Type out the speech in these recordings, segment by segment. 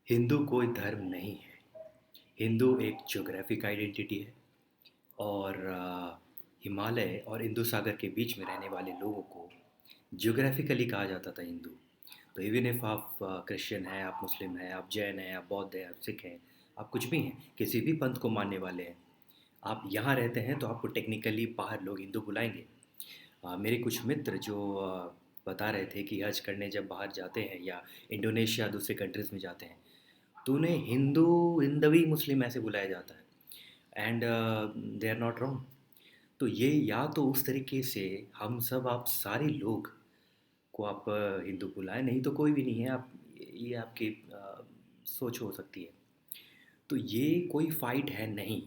हिंदू कोई धर्म नहीं है। हिंदू एक ज्योग्राफिक आइडेंटिटी है और हिमालय और हिंदू सागर के बीच में रहने वाले लोगों को ज्योग्राफिकली कहा जाता था हिंदू। तो इवन इफ आप क्रिश्चियन हैं, आप मुस्लिम हैं, आप जैन हैं, आप बौद्ध हैं, आप सिख हैं, आप कुछ भी हैं, किसी भी पंथ को मानने वाले हैं, आप यहाँ रहते हैं तो आपको टेक्निकली बाहर लोग हिंदू बुलाएंगे। मेरे कुछ मित्र जो बता रहे थे कि हज करने जब बाहर जाते हैं या इंडोनेशिया दूसरे कंट्रीज़ में जाते हैं तो उन्हें हिंदवी मुस्लिम ऐसे बुलाया जाता है and they are not wrong. तो ये या तो उस तरीके से हम सब आप सारे लोग को आप हिंदू बुलाएं, नहीं तो कोई भी नहीं है आप। ये आपकी सोच हो सकती है। तो ये कोई फाइट है नहीं।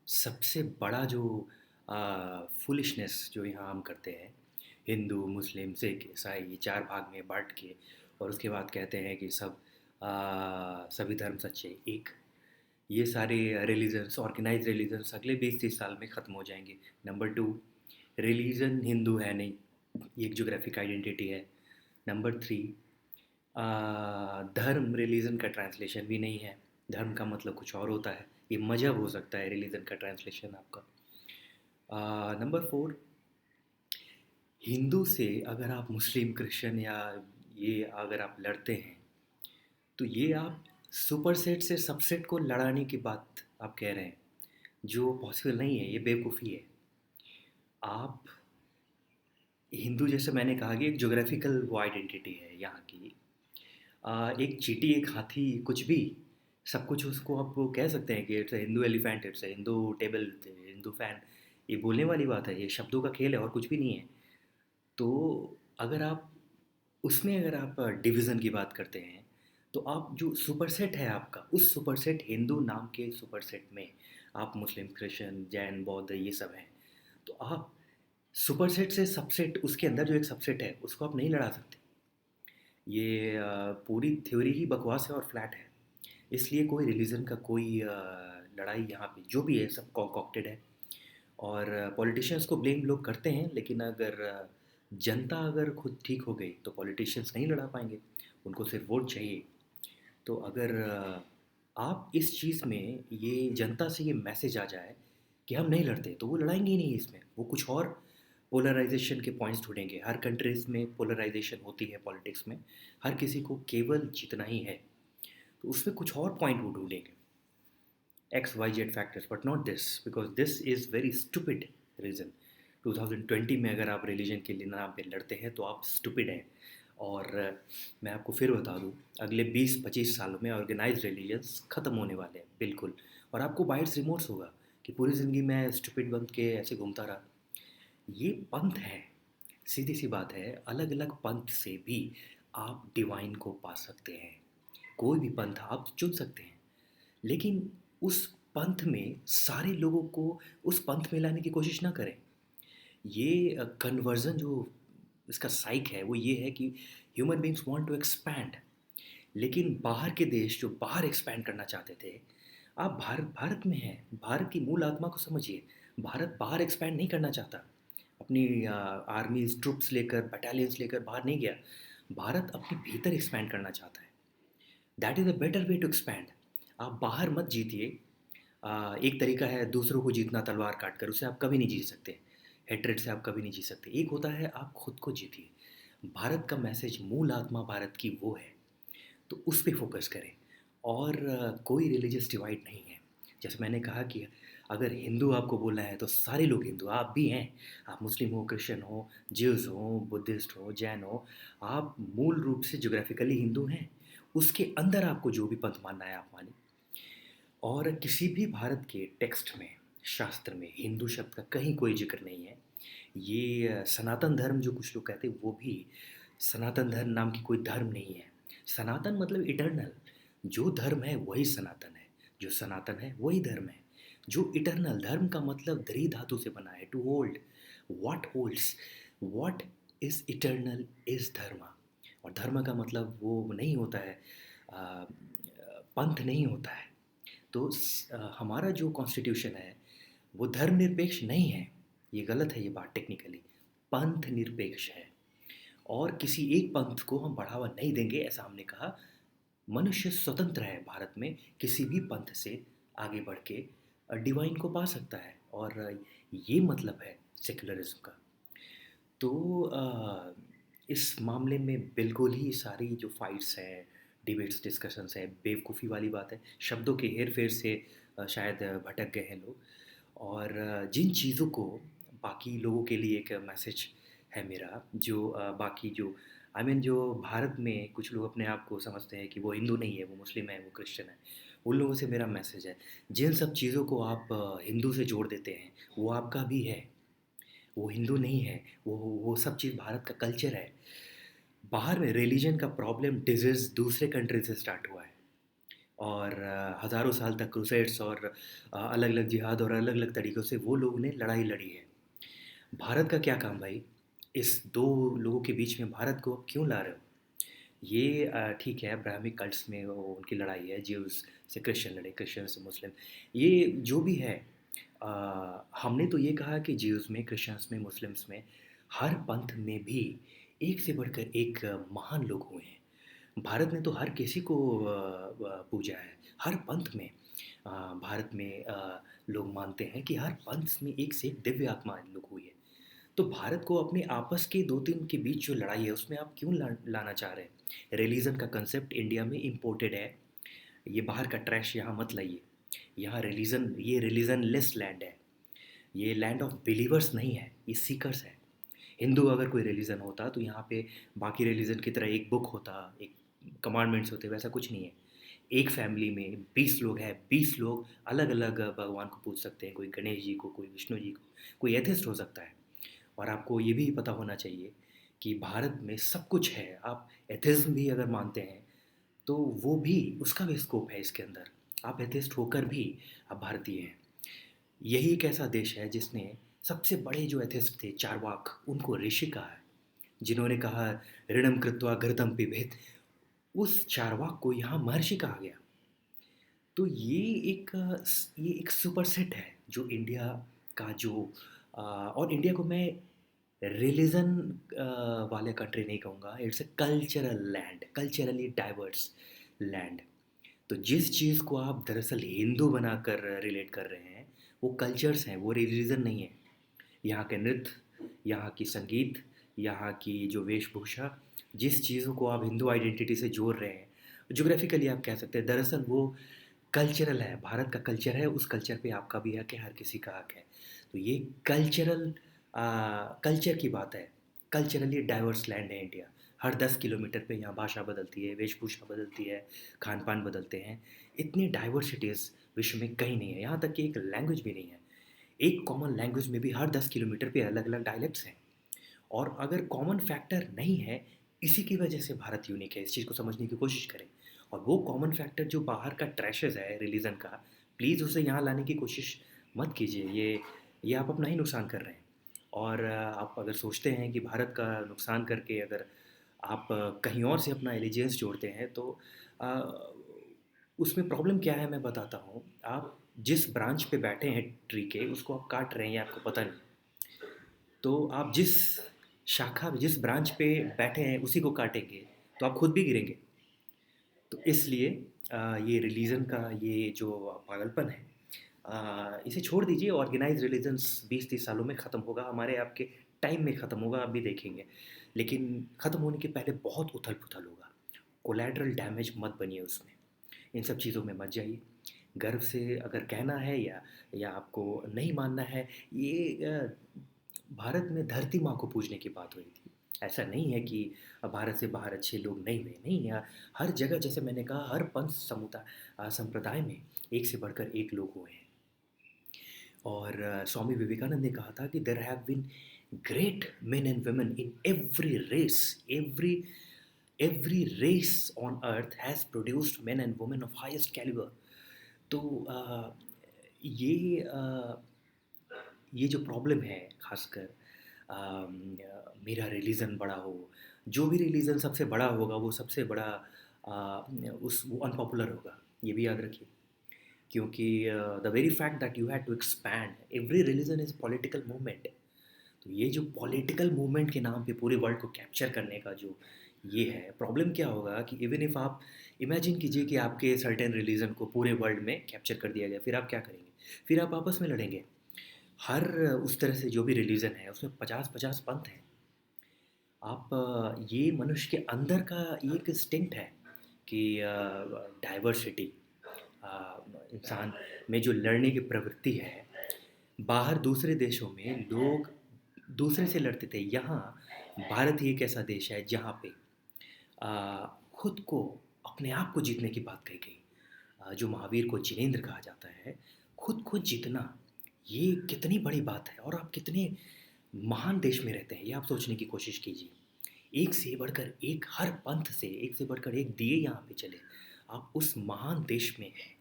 सबसे बड़ा जो फुलिशनेस जो यहाँ हम करते हैं, हिंदू मुस्लिम सिख ईसाई ये चार भाग में बांट के और उसके बाद कहते हैं कि सभी धर्म सच्चे एक। ये सारे रिलीजन्स ऑर्गेनाइज रिलीजन्स अगले 20-30 साल में ख़त्म हो जाएंगे। नंबर टू, रिलीजन हिंदू है नहीं, ये एक जोग्राफिक आइडेंटिटी है। नंबर थ्री, धर्म रिलीजन का ट्रांसलेशन भी नहीं है। धर्म का मतलब कुछ और होता है, ये मजहब हो सकता है रिलीजन का ट्रांसलेशन आपका। नंबर फोर, हिंदू से अगर आप मुस्लिम क्रिश्चियन या ये अगर आप लड़ते हैं तो ये आप सुपरसेट से सबसेट को लड़ाने की बात आप कह रहे हैं, जो पॉसिबल नहीं है, ये बेवकूफ़ी है। आप हिंदू जैसे मैंने कहा कि एक ज्योग्राफिकल वो आइडेंटिटी है यहाँ की। एक चींटी, एक हाथी, कुछ भी, सब कुछ उसको आप वो कह सकते हैं कि it's a Hindu elephant, it's a Hindu table, Hindu fan. ये बोलने वाली बात है, ये शब्दों का खेल है और कुछ भी नहीं है। तो अगर आप उसमें अगर आप डिवीज़न की बात करते हैं तो आप जो सुपरसेट है आपका, उस सुपरसेट हिंदू नाम के सुपरसेट में आप मुस्लिम क्रिश्चियन जैन बौद्ध ये सब हैं। तो आप सुपरसेट से सबसेट, उसके अंदर जो एक सबसेट है उसको आप नहीं लड़ा सकते। ये पूरी थ्योरी ही बकवास है और फ्लैट है। इसलिए कोई रिलीजन का कोई लड़ाई यहाँ पे जो भी है सब कॉन्कॉक्टेड है। और पॉलिटिशियंस को ब्लेम लोग करते हैं, लेकिन अगर जनता अगर खुद ठीक हो गई तो पॉलिटिशियंस नहीं लड़ा पाएंगे, उनको सिर्फ वोट चाहिए। तो अगर आप इस चीज़ में ये जनता से ये मैसेज आ जाए कि हम नहीं लड़ते, तो वो लड़ाएंगे ही नहीं इसमें, वो कुछ और पोलराइजेशन के पॉइंट्स ढूंढेंगे। हर कंट्रीज़ में पोलराइजेशन होती है पॉलिटिक्स में, हर किसी को केवल जीतना ही है, तो उसमें कुछ और पॉइंट वो ढूंढेंगे, X Y Z factors, but not this, because this is very stupid reason. 2020 में अगर आप रिलीजन के लिए नाम पे लड़ते हैं तो आप स्टूपिड हैं। और मैं आपको फिर बता दूं, अगले 20-25 सालों में ऑर्गेनाइज रिलीजन्स ख़त्म होने वाले हैं बिल्कुल। और आपको बाइट्स रिमोर्स होगा कि पूरी ज़िंदगी मैं स्टूपिड बन के ऐसे घूमता रहा। ये पंथ है, सीधी सी बात है, अलग अलग पंथ से भी आप डिवाइन को पा सकते हैं। कोई भी पंथ आप चुन सकते हैं, लेकिन उस पंथ में सारे लोगों को उस पंथ में लाने की कोशिश ना करें। ये कन्वर्जन जो इसका साइक है वो ये है कि human beings want to expand, लेकिन बाहर के देश जो बाहर एक्सपैंड करना चाहते थे, आप भारत भारत में हैं, भारत की मूल आत्मा को समझिए। भारत बाहर एक्सपैंड नहीं करना चाहता, अपनी आर्मीज ट्रुप्स लेकर बटालियंस लेकर बाहर नहीं गया। भारत अपने भीतर एक्सपैंड करना चाहता है। That is a better way to expand. आप बाहर मत जीतिए। एक तरीका है दूसरों को जीतना तलवार काट कर, उससे आप कभी नहीं जीत सकते। हेट्रेड से आप कभी नहीं जीत सकते। एक होता है आप खुद को जीतिए। भारत का मैसेज, मूल आत्मा भारत की वो है, तो उस पे फोकस करें। और कोई रिलीजियस डिवाइड नहीं है। जैसे मैंने कहा कि अगर हिंदू आपको बोलना है तो सारे लोग हिंदू आप भी हैं। आप मुस्लिम हो, क्रिश्चियन हो, ज्यूज़ हो, बुद्धिस्ट हो, जैन हो, आप मूल रूप से जोग्राफिकली हिंदू हैं। उसके अंदर आपको जो भी पंथ मानना है आप मानिए। और किसी भी भारत के टेक्स्ट में, शास्त्र में हिंदू शब्द का कहीं कोई जिक्र नहीं है। ये सनातन धर्म जो कुछ लोग कहते हैं वो भी, सनातन धर्म नाम की कोई धर्म नहीं है। सनातन मतलब इटर्नल। जो धर्म है वही सनातन है, जो सनातन है वही धर्म है। जो इटर्नल, धर्म का मतलब धरी धातु से बना है, to hold. What holds, what is eternal is dharma. और धर्म का मतलब वो नहीं होता है, आ, पंथ नहीं होता है। तो हमारा जो कॉन्स्टिट्यूशन है वो धर्मनिरपेक्ष नहीं है। ये गलत है ये बात टेक्निकली, पंथ निरपेक्ष है। और किसी एक पंथ को हम बढ़ावा नहीं देंगे, ऐसा हमने कहा। मनुष्य स्वतंत्र है भारत में, किसी भी पंथ से आगे बढ़ के डिवाइन को पा सकता है, और ये मतलब है सेकुलरिज्म का। तो इस मामले में बिल्कुल ही सारी जो फाइट्स हैं, डिबेट्स, डिस्कशंस हैं, बेवकूफ़ी वाली बात है, शब्दों के हेर फेर से शायद भटक गए हैं लोग। और जिन चीज़ों को बाकी लोगों के लिए एक मैसेज है मेरा, जो बाकी जो जो भारत में कुछ लोग अपने आप को समझते हैं कि वो हिंदू नहीं है, वो मुस्लिम है, वो क्रिश्चियन है, उन लोगों से मेरा मैसेज है, जिन सब चीज़ों को आप हिंदू से जोड़ देते हैं, वो आपका भी है, वो हिंदू नहीं है, वो सब चीज़ भारत का कल्चर है। बाहर में रिलीजन का प्रॉब्लम, डिजीज़ दूसरे कंट्री से स्टार्ट हुआ है, और हज़ारों साल तक क्रूसेड्स और अलग अलग जिहाद और अलग अलग तरीक़ों से वो लोगों ने लड़ाई लड़ी है। भारत का क्या काम भाई? इस दो लोगों के बीच में भारत को आप क्यों ला रहे हो? ये ठीक है, अब्राहमिक कल्ट्स में वो उनकी लड़ाई है, ज्यूज़ से क्रिश्चियन लड़े, क्रिश्चियन से मुस्लिम, ये जो भी है। हमने तो ये कहा कि ज्यूज़ में, क्रिश्चियंस में, मुस्लिम्स में, हर पंथ में भी एक से बढ़कर एक महान लोग हुए हैं। भारत ने तो हर किसी को पूजा है, हर पंथ में। भारत में लोग मानते हैं कि हर पंथ में एक से एक दिव्य आत्मा लोग हुई है। तो भारत को अपने आपस के दो तीन के बीच जो लड़ाई है उसमें आप क्यों लाना चाह रहे हैं? रिलीजन का कंसेप्ट इंडिया में इम्पोर्टेड है, ये बाहर का ट्रैश यहाँ मत लाइए। यहाँ रिलीजन, ये रिलीजनलेस लैंड है, ये लैंड ऑफ बिलीवर्स नहीं है, ये सीकर्स है। हिंदू अगर कोई रिलीजन होता तो यहाँ पे बाकी रिलीजन की तरह एक बुक होता, एक कमांडमेंट्स होते, वैसा कुछ नहीं है। एक फैमिली में 20 लोग हैं, 20 लोग अलग अलग भगवान को पूज सकते हैं, कोई गणेश जी को, कोई विष्णु जी को, कोई एथिस्ट हो सकता है। और आपको ये भी पता होना चाहिए कि भारत में सब कुछ है, आप एथिज्म भी अगर मानते हैं तो वो भी, उसका भी स्कोप है इसके अंदर। आप एथिस्ट होकर भी आप भारतीय हैं। यही एक ऐसा देश है जिसने सबसे बड़े जो एथिस्ट थे चारवाक, उनको ऋषि कहा है, जिन्होंने कहा ऋणम कृत्वा घृतम पिबेत, उस चारवाक को यहाँ महर्षि कहा गया। तो ये एक सुपरसेट है जो इंडिया का जो और इंडिया को मैं रिलीजन वाले कंट्री नहीं कहूँगा, it's a cultural land, culturally diverse land. तो जिस चीज़ को आप दरअसल हिंदू बनाकर रिलेट कर रहे हैं, वो कल्चर्स हैं, वो रिलीजन नहीं है। यहाँ के नृत्य, यहाँ की संगीत, यहाँ की जो वेशभूषा, जिस चीज़ों को आप हिंदू आइडेंटिटी से जोड़ रहे हैं, जोग्राफिकली आप कह सकते हैं, दरअसल वो कल्चरल है, भारत का कल्चर है, उस कल्चर पे आपका भी हक है, हर किसी का हक है। तो ये कल्चर की बात है, कल्चरली डाइवर्स लैंड है इंडिया। हर 10 किलोमीटर पे यहाँ भाषा बदलती है, वेशभूषा बदलती है, खान पान बदलते हैं। इतनी डाइवर्सिटीज़ विश्व में कहीं नहीं है, यहाँ तक कि एक लैंग्वेज भी नहीं है। एक कॉमन लैंग्वेज में भी हर 10 किलोमीटर पे अलग अलग डायलेक्ट्स हैं। और अगर कॉमन फैक्टर नहीं है, इसी की वजह से भारत यूनिक है, इस चीज़ को समझने की कोशिश करें। और वो कॉमन फैक्टर जो बाहर का ट्रैशेज़ है रिलीजन का, प्लीज़ उसे यहाँ लाने की कोशिश मत कीजिए। ये आप अपना ही नुकसान कर रहे हैं। और आप अगर सोचते हैं कि भारत का नुकसान करके अगर आप कहीं और से अपना एलिजेंस जोड़ते हैं तो अ, उसमें प्रॉब्लम क्या है मैं बताता हूँ। आप जिस ब्रांच पे बैठे हैं ट्री के, उसको आप काट रहे हैं, ये आपको पता नहीं। तो आप जिस ब्रांच पे बैठे हैं उसी को काटेंगे, तो आप खुद भी गिरेंगे। तो इसलिए ये रिलीजन का ये जो पागलपन है, इसे छोड़ दीजिए। ऑर्गेनाइज रिलीजन्स 20-30 सालों में ख़त्म होगा, हमारे आपके टाइम में ख़त्म होगा, आप भी देखेंगे। लेकिन ख़त्म होने के पहले बहुत उथल पुथल होगा। कोलैटरल डैमेज मत बनिए उसमें, इन सब चीज़ों में मत जाइए। गर्व से अगर कहना है या आपको नहीं मानना है, ये भारत में धरती माँ को पूजने की बात हुई थी। ऐसा नहीं है कि भारत से बाहर अच्छे लोग नहीं हुए, नहीं, यहाँ हर जगह, जैसे मैंने कहा, हर पंथ संप्रदाय में एक से बढ़कर एक लोग हुए हैं। और स्वामी विवेकानंद ने कहा था कि there have been great men and women in every race, every race on earth has produced men and women of highest calibre. तो ये ये जो प्रॉब्लम है, खासकर मेरा रिलीजन बड़ा हो, जो भी रिलीजन सबसे बड़ा होगा वो सबसे बड़ा वो अनपॉपुलर होगा, ये भी याद रखिए। क्योंकि the very fact that you had to expand, every religion is political movement. तो ये जो पॉलिटिकल मूवमेंट के नाम पे पूरे वर्ल्ड को कैप्चर करने का जो ये है प्रॉब्लम। क्या होगा कि इवन इफ आप इमेजिन कीजिए कि आपके सर्टेन रिलीजन को पूरे वर्ल्ड में कैप्चर कर दिया गया, फिर आप क्या करेंगे? फिर आप आपस में लड़ेंगे। हर उस तरह से जो भी रिलीजन है उसमें 50-50 पंथ हैं। आप ये मनुष्य के अंदर का एक इंस्टिंक्ट है कि डाइवर्सिटी, इंसान में जो लड़ने की प्रवृत्ति है। बाहर दूसरे देशों में लोग दूसरे से लड़ते थे, यहाँ भारत ही एक ऐसा देश है जहाँ पे खुद को, अपने आप को जीतने की बात कही गई। जो महावीर को जिनेंद्र कहा जाता है, खुद को जीतना, ये कितनी बड़ी बात है। और आप कितने महान देश में रहते हैं, ये आप सोचने की कोशिश कीजिए। एक से बढ़कर एक, हर पंथ से एक से बढ़कर एक दिए यहाँ पे चले। आप उस महान देश में हैं,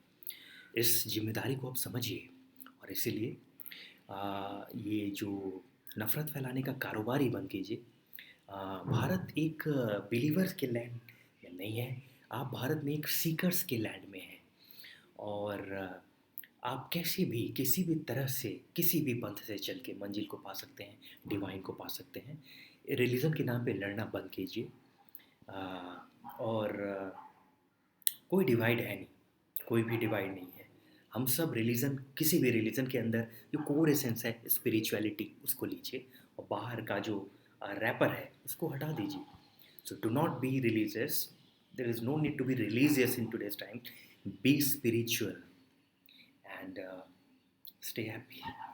इस जिम्मेदारी को आप समझिए। और इसीलिए ये जो नफ़रत फैलाने का कारोबार ही बंद कीजिए। भारत एक बिलीवर्स के लैंड में नहीं है, आप भारत में एक सीकर्स के लैंड में हैं। और आप कैसे भी, किसी भी तरह से, किसी भी पंथ से चल के मंजिल को पा सकते हैं, डिवाइन को पा सकते हैं। रिलीजन के नाम पे लड़ना बंद कीजिए। और कोई डिवाइड है नहीं, कोई भी डिवाइड नहीं है। हम सब रिलीजन, किसी भी रिलीजन के अंदर जो कोर एसेंस है स्पिरिचुअलिटी, उसको लीजिए। और बाहर का जो रैपर है उसको हटा दीजिए। So do not be religious, there is no need to be religious in today's time. Be spiritual and stay happy.